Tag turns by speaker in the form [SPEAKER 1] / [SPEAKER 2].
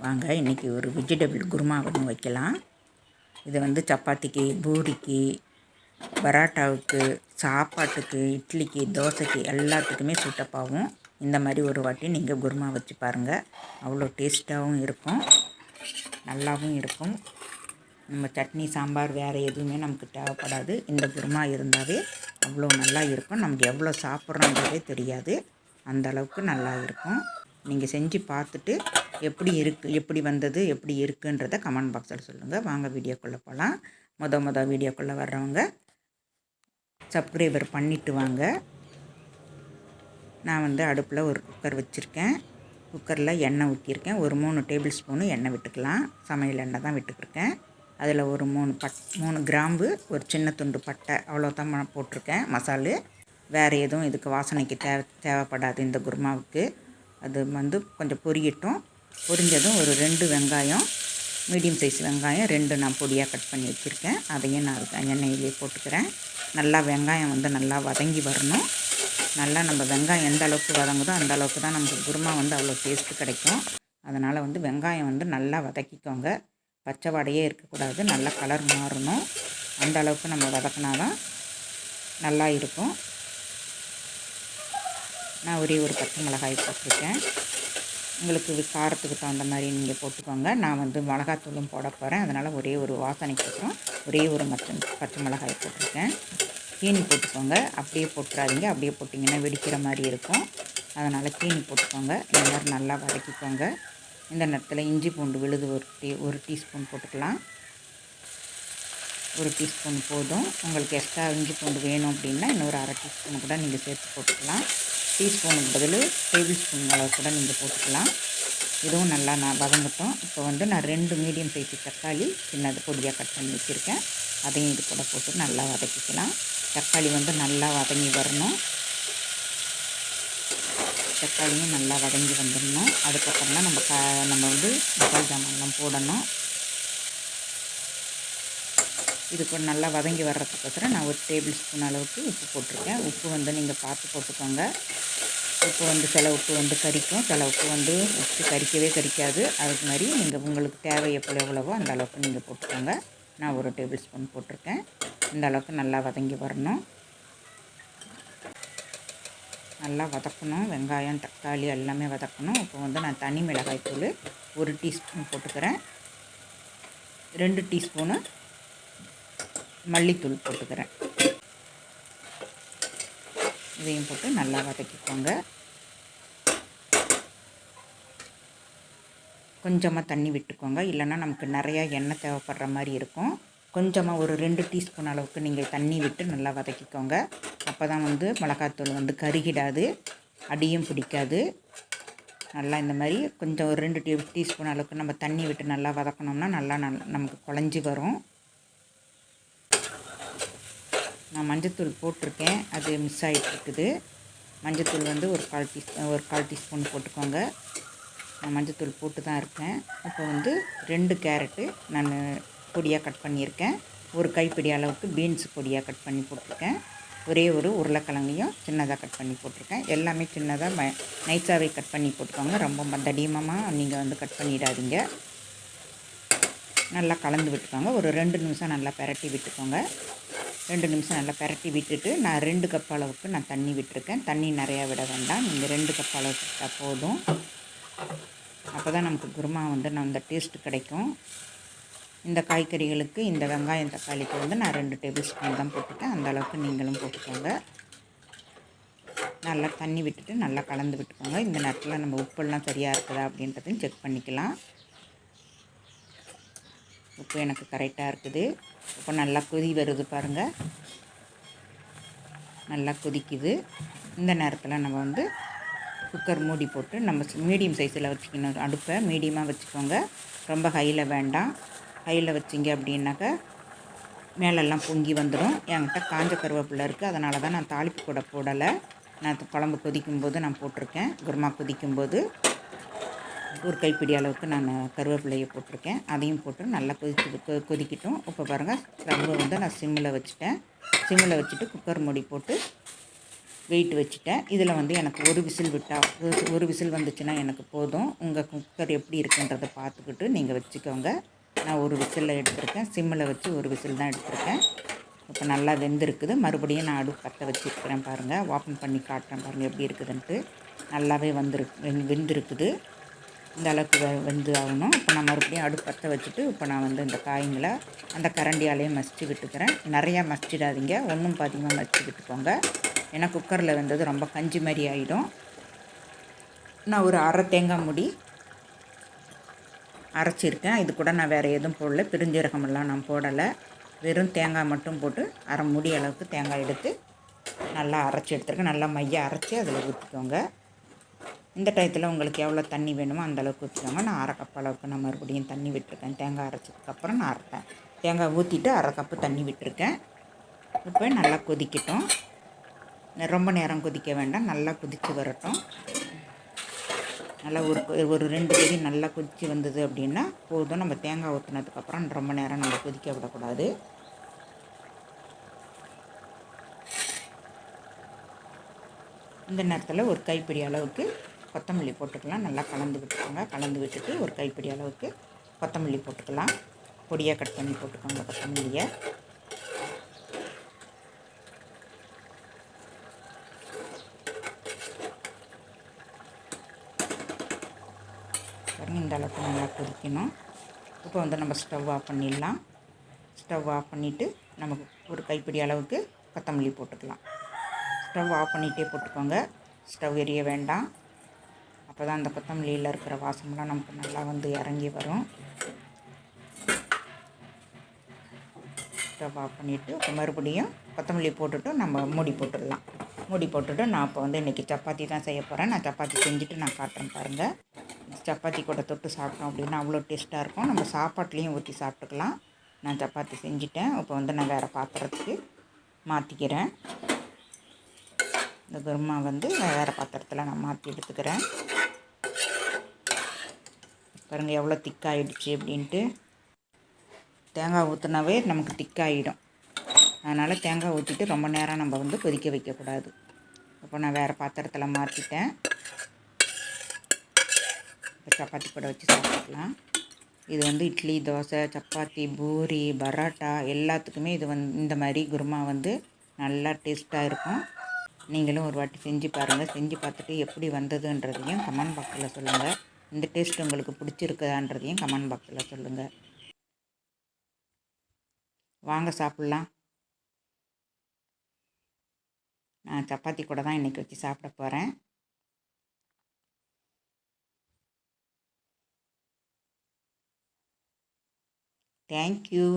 [SPEAKER 1] வாங்க இன்றைக்கி ஒரு வெஜிடபிள் குருமா ஒன்று வைக்கலாம். இது வந்து சப்பாத்திக்கு, பூரிக்கு, பரோட்டாவுக்கு, சாப்பாட்டுக்கு, இட்லிக்கு, தோசைக்கு எல்லாத்துக்குமே சூட்டப் ஆகும். இந்த மாதிரி ஒரு வாட்டி நீங்கள் குருமா வச்சு பாருங்கள். அவ்வளோ டேஸ்ட்டாகவும் இருக்கும், நல்லாவும் இருக்கும். நம்ம சட்னி, சாம்பார் வேறு எதுவுமே நமக்கு தேவைப்படாது. இந்த குருமா இருந்தாவே அவ்வளோ நல்லா இருக்கும். நமக்கு எவ்வளோ சாப்பிட்றோன்றதே தெரியாது, அந்த அளவுக்கு நல்லா இருக்கும். நீங்கள் செஞ்சு பார்த்துட்டு எப்படி வந்தது, எப்படி இருக்குன்றதை கமெண்ட் பாக்ஸில் சொல்லுங்கள். வாங்க வீடியோக்குள்ளே போகலாம். வீடியோக்குள்ளே வர்றவங்க சப்ஸ்கிரைபர் பண்ணிவிட்டு வாங்க. நான் வந்து அடுப்பில் ஒரு குக்கர் வச்சுருக்கேன். குக்கரில் எண்ணெய் ஊற்றிருக்கேன். ஒரு 3 டேபிள் ஸ்பூனு எண்ணெய் விட்டுக்கலாம். சமையல் எண்ணெய் தான் விட்டுருக்கேன். அதில் ஒரு 3 கிராம்பு, ஒரு சின்ன துண்டு பட்டை, அவ்வளோதான் போட்டிருக்கேன் மசாலு. வேறு எதுவும் இதுக்கு வாசனைக்கு தேவைப்படாது இந்த குருமாவுக்கு. அது வந்து கொஞ்சம் பொரியட்டும். பொரிஞ்சதும் ஒரு 2 வெங்காயம், மீடியம் சைஸ் வெங்காயம் 2 நான் பொடியாக கட் பண்ணி வச்சுருக்கேன். அதையும் நான் எண்ணெயிலே போட்டுக்கிறேன். நல்லா வெங்காயம் வந்து நல்லா வதங்கி வரணும். நல்லா நம்ம வெங்காயம் எந்த அளவுக்கு வதங்குதோ அந்த அளவுக்கு தான் நமக்கு குருமா வந்து அவ்வளோ டேஸ்ட்டு கிடைக்கும். அதனால் வந்து வெங்காயம் வந்து நல்லா வதக்கிக்கோங்க. பச்சை வாடையே இருக்கக்கூடாது, நல்லா கலர் மாறணும். அந்த அளவுக்கு நம்ம வதக்கினா தான் நல்லா இருக்கும். நான் ஒரே ஒரு பச்சை மிளகாய் போட்டிருக்கேன். உங்களுக்கு காரத்துக்கு தகுந்த மாதிரி நீங்கள் போட்டுக்கோங்க. நான் வந்து மிளகாத்தூளும் போட போகிறேன். அதனால் ஒரே ஒரு வாசனைக்கு அப்புறம் ஒரே ஒரு பச்சை மிளகாய் போட்டிருக்கேன். சீனி போட்டுக்கோங்க. அப்படியே போட்டுறாதீங்க, அப்படியே போட்டிங்கன்னா வெடிக்கிற மாதிரி இருக்கும். அதனால் சீனி போட்டுக்கோங்க. எல்லோரும் நல்லா வதக்கிக்கோங்க. இந்த நேரத்தில் இஞ்சி பூண்டு விழுது ஒரு டீஸ்பூன் போட்டுக்கலாம். 1 டீஸ்பூன் போதும். உங்களுக்கு எக்ஸ்ட்ரா இஞ்சி பூண்டு வேணும் அப்படின்னா இன்னொரு 1/2 டீஸ்பூன் கூட நீங்கள் சேர்த்து போட்டுக்கலாம். டீஸ்பூனுக்கு பதில் டேபிள் ஸ்பூன் அளவு கூட நீங்கள் போட்டுக்கலாம். இதுவும் நல்லா நான் வதங்கட்டும். இப்போ வந்து நான் 2 மீடியம் சைஸு தக்காளி சின்னது பொடியாக கட் பண்ணி வச்சுருக்கேன். அதையும் இது கூட போட்டு நல்லா வதக்கிக்கலாம். தக்காளி வந்து நல்லா வதங்கி வரணும். தக்காளியும் நல்லா வதங்கி வந்துடணும். அதுக்கப்புறம் தான் நம்ம வந்து மசாலா ஜாமான்லாம் போடணும். இதுக்கு நல்லா வதங்கி வர்றதுக்கோசரம் நான் ஒரு டேபிள் ஸ்பூன் அளவுக்கு உப்பு போட்டிருக்கேன். உப்பு வந்து நீங்கள் பார்த்து போட்டுக்கோங்க. உப்பு வந்து சில உப்பு வந்து கரிக்கும், சில உப்பு வந்து உப்பு கரிக்காது. அதுக்கு மாதிரி நீங்கள் உங்களுக்கு தேவை எவ்வளவோ அந்த அளவுக்கு நீங்கள் போட்டுக்கோங்க. நான் ஒரு டேபிள் ஸ்பூன் போட்டிருக்கேன். இந்த அளவுக்கு நல்லா வதங்கி வரணும். நல்லா வதக்கணும். வெங்காயம், தக்காளி எல்லாமே வதக்கணும். இப்போ வந்து நான் தனி மிளகாய் தூள் 1 டீஸ்பூன் போட்டுக்கிறேன். 2 டீஸ்பூனு மல்லித்தூள் போட்டுக்கிறேன். இதையும் போட்டு நல்லா வதக்கிக்கோங்க. கொஞ்சமாக தண்ணி விட்டுக்கோங்க, இல்லைன்னா நமக்கு நிறையா எண்ணெய் தேவைப்படுற மாதிரி இருக்கும். கொஞ்சமாக ஒரு 2 டீஸ்பூன் அளவுக்கு நீங்கள் தண்ணி விட்டு நல்லா வதக்கிக்கோங்க. அப்போ தான் வந்து மிளகாத்தூள் வந்து கருகிடாது, அடியும் பிடிக்காது. நல்லா இந்த மாதிரி கொஞ்சம் ஒரு 2 டீஸ்பூன் அளவுக்கு நம்ம தண்ணி விட்டு நல்லா வதக்கணும்னா நல்லா நமக்கு குழஞ்சி வரும். நான் மஞ்சத்தூள் போட்டிருக்கேன், அது மிஸ் ஆகிட்டுருக்குது. மஞ்சத்தூள் வந்து ஒரு கால் டீஸ்பூன் போட்டுக்கோங்க. நான் மஞ்சத்தூள் போட்டு தான் இருக்கேன். இப்போ வந்து 2 கேரட்டு நான் பொடியாக கட் பண்ணியிருக்கேன். ஒரு கைப்பிடி அளவுக்கு பீன்ஸ் பொடியாக கட் பண்ணி போட்டிருக்கேன். ஒரே ஒரு உருளைக்கிழங்கையும் சின்னதாக கட் பண்ணி போட்டிருக்கேன். எல்லாமே சின்னதாக நைஸாகவே கட் பண்ணி போட்டுக்கோங்க. ரொம்ப தடிமமாக நீங்கள் வந்து கட் பண்ணிடாதீங்க. நல்லா கலந்து விட்டுக்கோங்க. ஒரு 2 நிமிஷம் நல்லா பிரட்டி விட்டுக்கோங்க. 2 நிமிஷம் நல்லா பிரட்டி விட்டுட்டு நான் 2 கப் அளவுக்கு நான் தண்ணி விட்டுருக்கேன். தண்ணி நிறையா விட வேண்டாம், நீங்கள் 2 கப் அளவுக்கு விட்டால் போதும். அப்போ தான் நமக்கு குருமா வந்து அந்த டேஸ்ட்டு கிடைக்கும். இந்த காய்கறிகளுக்கு இந்த வெங்காயம் தக்காளிக்கு வந்து நான் 2 டேபிள் ஸ்பூன் தான் போட்டுருக்கேன். அந்த அளவுக்கு நீங்களும் போட்டுக்கோங்க. நல்லா தண்ணி விட்டுட்டு நல்லா கலந்து விட்டுக்கோங்க. இந்த நேரத்தில் நம்ம உப்பெல்லாம் சரியாக இருக்குதா அப்படின்றதையும் செக் பண்ணிக்கலாம். உப்பு எனக்கு கரெக்டாக இருக்குது. இப்போ நல்லா கொதி வருது பாருங்கள், நல்லா கொதிக்குது. இந்த நேரத்தில் நம்ம வந்து குக்கர் மூடி போட்டு நம்ம மீடியம் சைஸில் வச்சுக்கணும். அடுப்பை மீடியமாக வச்சுக்கோங்க, ரொம்ப ஹையில் வேண்டாம். ஹையில் வச்சிங்க அப்படின்னாக்கா மேலெல்லாம் பொங்கி வந்துடும். என்கிட்ட காஞ்ச கருவேப்பிலை இருக்குது, அதனால தான் நான் தாளிப்பு கூட போடலை. நான் குழம்பு கொதிக்கும்போது நான் போட்டிருக்கேன். குருமா கொதிக்கும்போது ஒரு கைப்பிடி அளவுக்கு நான் கருவேப்பிலையை போட்டிருக்கேன். அதையும் போட்டு நல்லா கொதிக்கட்டும். இப்போ பாருங்கள், ஸ்டவ்வை வந்து நான் சிம்மில் வச்சுட்டேன். சிம்மில் வச்சுட்டு குக்கர் மூடி போட்டு வெயிட் வச்சுட்டேன். இதில் வந்து எனக்கு ஒரு விசில் விட்டால், ஒரு விசில் வந்துச்சுன்னா எனக்கு போதும். உங்கள் குக்கர் எப்படி இருக்குன்றதை பார்த்துக்கிட்டு நீங்கள் வச்சுக்கோங்க. நான் ஒரு விசிலில் எடுத்திருக்கேன். சிம்மில் வச்சு ஒரு விசில் தான் எடுத்திருக்கேன். இப்போ நல்லா வெந்திருக்குது. மறுபடியும் நான் அடுப்பு பற்ற வச்சுருக்கிறேன் பாருங்கள். ஓப்பன் பண்ணி காட்டுறேன் பாருங்கள் எப்படி இருக்குதுன்ட்டு. நல்லாவே வெந்திருக்குது. இந்த அளவுக்கு வெந்து ஆகணும். இப்போ நான் மறுபடியும் அடுப்பு பற்ற வச்சுட்டு இப்போ நான் வந்து இந்த காய்ங்களை அந்த கரண்டியாலேயே மசிச்சு விட்டுக்கிறேன். நிறையா மசிச்சிடாதீங்க, ஒன்றும் பாதியமாக மசிச்சு விட்டுக்கோங்க. ஏன்னா குக்கரில் வெந்தது ரொம்ப கஞ்சி மாதிரி ஆகிடும். நான் ஒரு அரை தேங்காய் மூடி அரைச்சிருக்கேன். இது கூட நான் வேறு எதுவும் போடல, பெருஞ்சீரகமெல்லாம் நான் போடலை. வெறும் தேங்காய் மட்டும் போட்டு அரை மூடி அளவுக்கு தேங்காய் எடுத்து நல்லா அரைச்சி எடுத்துருக்கேன். நல்லா மைய அரைச்சி அதில் ஊற்றிக்கோங்க. இந்த டயத்தில் உங்களுக்கு எவ்வளோ தண்ணி வேணுமோ அந்தளவுக்கு ஊற்றிக்கோங்க. நான் அரை கப் அளவுக்கு நான் மறுபடியும் தண்ணி விட்டுருக்கேன். தேங்காய் அரைச்சதுக்கப்புறம் நான் அரைப்பேன். தேங்காய் ஊற்றிட்டு அரை கப்பு தண்ணி விட்டுருக்கேன். இப்போ நல்லா கொதிக்கட்டும். ரொம்ப நேரம் கொதிக்க வேண்டாம், நல்லா கொதித்து வரட்டும். நல்லா ஒரு 2 கொதி நல்லா கொதித்து வந்தது அப்படின்னா போதும். நம்ம தேங்காய் ஊற்றினதுக்கப்புறம் ரொம்ப நேரம் நம்ம கொதிக்க விடக்கூடாது. இந்த நேரத்தில் ஒரு கைப்பிடி அளவுக்கு கொத்தமல்லி போட்டுக்கலாம். நல்லா கலந்து விட்டுக்கோங்க. கலந்து விட்டுட்டு ஒரு கைப்பிடி அளவுக்கு கொத்தமல்லி போட்டுக்கலாம். பொடியாக கட் பண்ணி போட்டுக்கோங்க கொத்தமல்லியை. பாருங்கள், இந்த அளவுக்கு நல்லா கொதிக்கணும். இப்போ வந்து நம்ம ஸ்டவ் ஆஃப் பண்ணிடலாம். ஸ்டவ் ஆஃப் பண்ணிவிட்டு நமக்கு ஒரு கைப்பிடி அளவுக்கு கொத்தமல்லி போட்டுக்கலாம். ஸ்டவ் ஆஃப் பண்ணிகிட்டே போட்டுக்கோங்க. ஸ்டவ் எரிய வேண்டாம். அப்போ தான் அந்த கொத்தமல்லியில் இருக்கிற வாசமெல்லாம் நமக்கு நல்லா வந்து இறங்கி வரும். ஸ்டவ் ஆஃப் பண்ணிவிட்டு இப்போ மறுபடியும் கொத்தமல்லி போட்டுட்டு நம்ம மூடி போட்டுடலாம். மூடி போட்டுட்டு நான் இப்போ வந்து இன்றைக்கி சப்பாத்தி தான் செய்ய போகிறேன். நான் சப்பாத்தி செஞ்சுட்டு நான் காட்டுறேன் பாருங்கள். சப்பாத்தி கூட தொட்டு சாப்பிட்டோம் அப்படின்னா அவ்வளோ டேஸ்ட்டாக இருக்கும். நம்ம சாப்பாட்லேயும் ஊற்றி சாப்பிட்டுக்கலாம். நான் சப்பாத்தி செஞ்சுட்டேன். இப்போ வந்து நான் வேறு பாத்திரத்துக்கு மாற்றிக்கிறேன். இந்த குருமா வந்து வேறு பாத்திரத்தில் நான் மாற்றி எடுத்துக்கிறேன். பாருங்கள் எவ்வளோ திக்காகிடுச்சு அப்படின்ட்டு. தேங்காய் ஊற்றினாவே நமக்கு திக்காகிடும். அதனால் தேங்காய் ஊற்றிட்டு ரொம்ப நேரம் நம்ம வந்து கொதிக்க வைக்கக்கூடாது. இப்போ நான் வேறு பாத்திரத்தில் மாற்றிட்டேன். இப்போ சப்பாத்தி கூட வச்சு சாப்பிட்டுக்கலாம். இது வந்து இட்லி, தோசை, சப்பாத்தி, பூரி, பரோட்டா எல்லாத்துக்குமே இது இந்த மாதிரி குருமா வந்து நல்லா டேஸ்ட்டாக இருக்கும். நீங்களும் ஒரு வாட்டி செஞ்சு பாருங்கள். செஞ்சு பார்த்துட்டு எப்படி வந்ததுன்றதையும் கமெண்ட் பாக்ஸில் சொல்லுங்கள். இந்த டேஸ்ட் உங்களுக்கு பிடிச்சிருக்குதான்றதையும் கமெண்ட் பாக்ஸில் சொல்லுங்கள். வாங்க சாப்பிட்லாம். நான் சப்பாத்தி கூட தான் இன்றைக்கி வச்சு சாப்பிட போகிறேன். தேங்க்யூ.